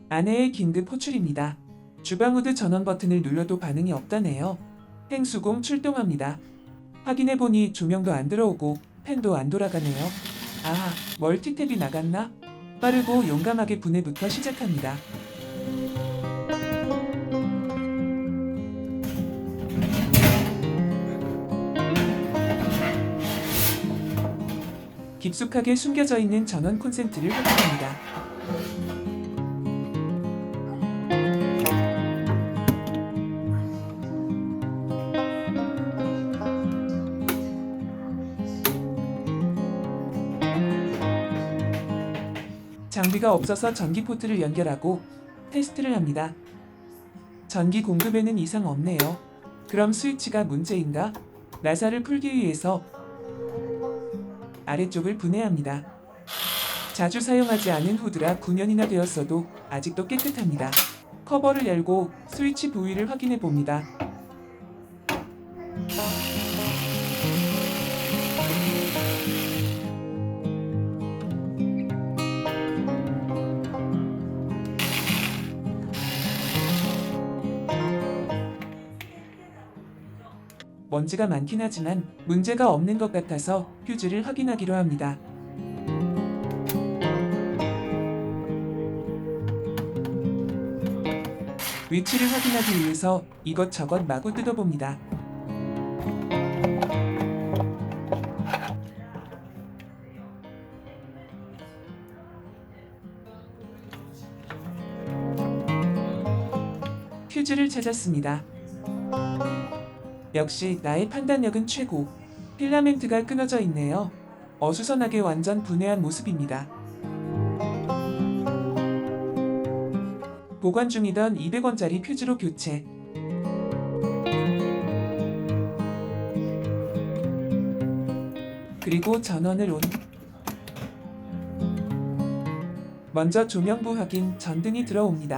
아내의 긴급 호출입니다. 주방 후드 전원 버튼을 눌러도 반응이 없다네요. 행수공 출동합니다. 확인해보니 조명도 안 들어오고 팬도 안 돌아가네요. 아, 멀티탭이 나갔나? 빠르고 용감하게 분해부터 시작합니다. 깊숙하게 숨겨져 있는 전원 콘센트를 확인합니다. 장비가 없어서 전기 포트를 연결하고 테스트를 합니다. 전기 공급에는 이상 없네요. 그럼 스위치가 문제인가? 나사를 풀기 위해서 아래쪽을 분해합니다. 자주 사용하지 않은 후드라 9년이나 되었어도 아직도 깨끗합니다. 커버를 열고 스위치 부위를 확인해 봅니다. 먼지가 많긴 하지만 문제가 없는 것 같아서 휴즈를 확인하기로 합니다. 위치를 확인하기 위해서 이것저것 마구 뜯어봅니다. 휴즈를 찾았습니다. 역시 나의 판단력은 최고. 필라멘트가 끊어져 있네요. 어수선하게 완전 분해한 모습입니다. 보관 중이던 200원짜리 퓨즈로 교체. 그리고 전원을 온. 먼저 조명부 확인, 전등이 들어옵니다.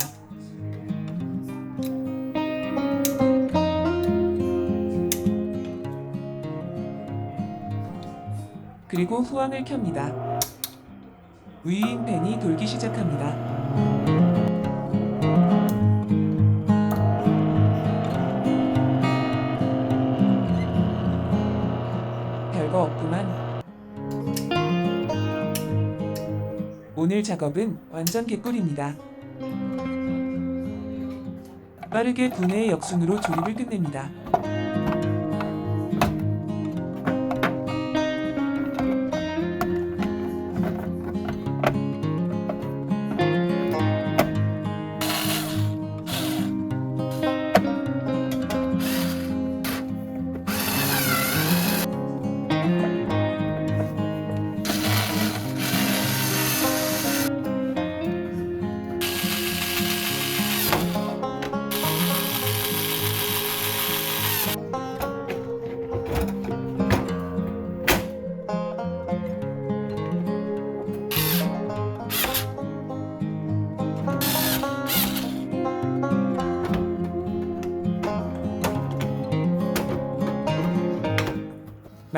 그리고 후황을 켭니다. 위인 팬이 돌기 시작합니다. 별거 없구만. 오늘 작업은 완전 개꿀입니다. 빠르게 분해의 역순으로 조립을 끝냅니다.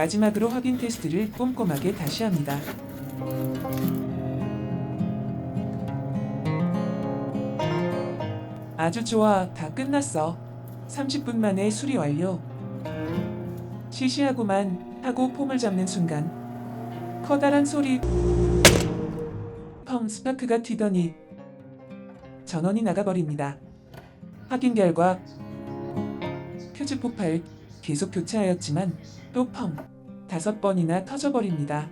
마지막으로 확인 테스트를 꼼꼼하게 다시 합니다. 아주 좋아, 다 끝났어. 30분 만에 수리 완료. 시시하구만 하고 폼을 잡는 순간 커다란 소리 펑 스파크가 튀더니 전원이 나가버립니다. 확인 결과 퓨즈 폭발. 계속 교체하였지만 또 펑 5번이나 터져버립니다.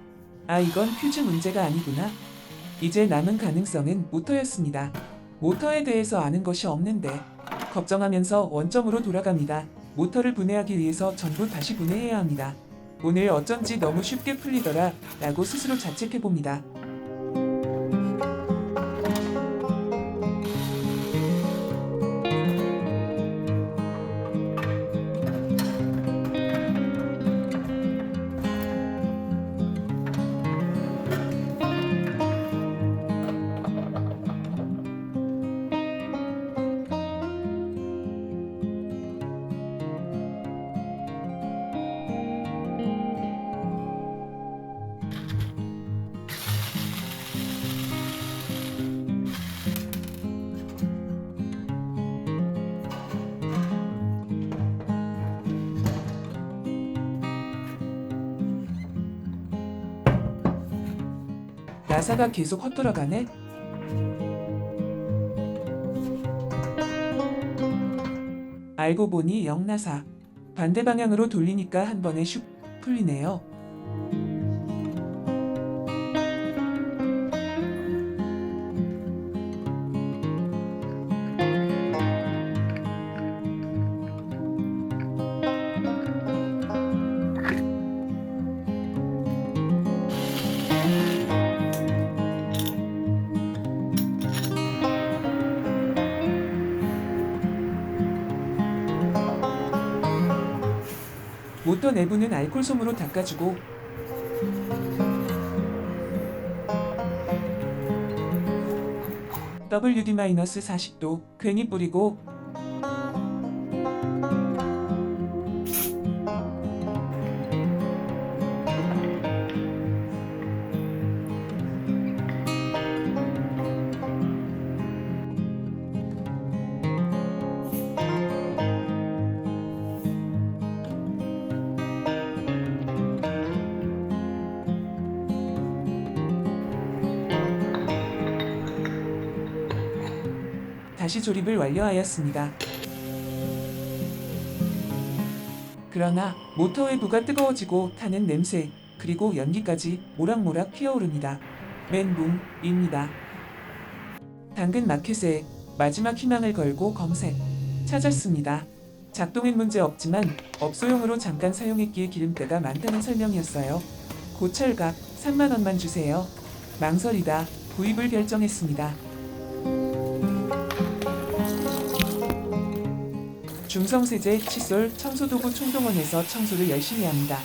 아, 이건 퓨즈 문제가 아니구나. 이제 남은 가능성은 모터였습니다. 모터에 대해서 아는 것이 없는데 걱정하면서 원점으로 돌아갑니다. 모터를 분해하기 위해서 전부 다시 분해해야 합니다. 오늘 어쩐지 너무 쉽게 풀리더라 라고 스스로 자책해봅니다. 나사가 계속 헛돌아가네. 알고 보니 역나사. 반대 방향으로 돌리니까 한 번에 슉 풀리네요. 모터 내부는 알콜 솜으로 닦아주고 WD-40도 괜히 뿌리고 다시 조립을 완료하였습니다. 그러나 모터 외부가 뜨거워지고 타는 냄새, 그리고 연기까지 모락모락 피어오릅니다. 멘붕입니다. 당근 마켓에 마지막 희망을 걸고 검색 찾았습니다. 작동엔 문제 없지만 업소용으로 잠깐 사용했기에 기름때가 많다는 설명이었어요. 고철값 3만원만 주세요. 망설이다 구입을 결정했습니다. 중성세제, 칫솔, 청소도구 총동원해서 청소를 열심히 합니다.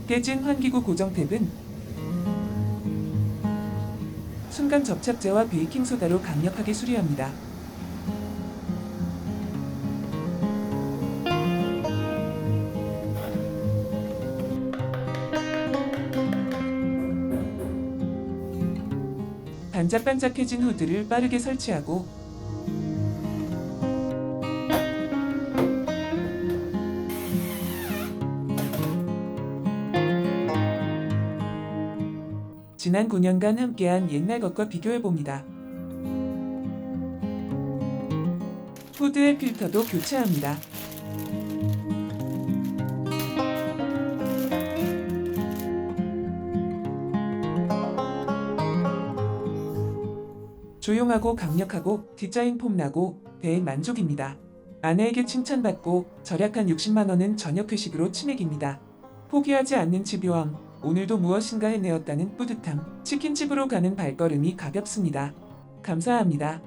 깨진 환기구 고정탭은 순간 접착제와 베이킹소다로 강력하게 수리합니다. 반짝반짝해진 후드를 빠르게 설치하고 지난 9년간 함께한 옛날 것과 비교해봅니다. 후드의 필터도 교체합니다. 조용하고 강력하고 디자인 폼나고 대만족입니다. 아내에게 칭찬받고 절약한 60만원은 저녁 회식으로 치맥입니다. 포기하지 않는 집요함, 오늘도 무엇인가 해내었다는 뿌듯함, 치킨집으로 가는 발걸음이 가볍습니다. 감사합니다.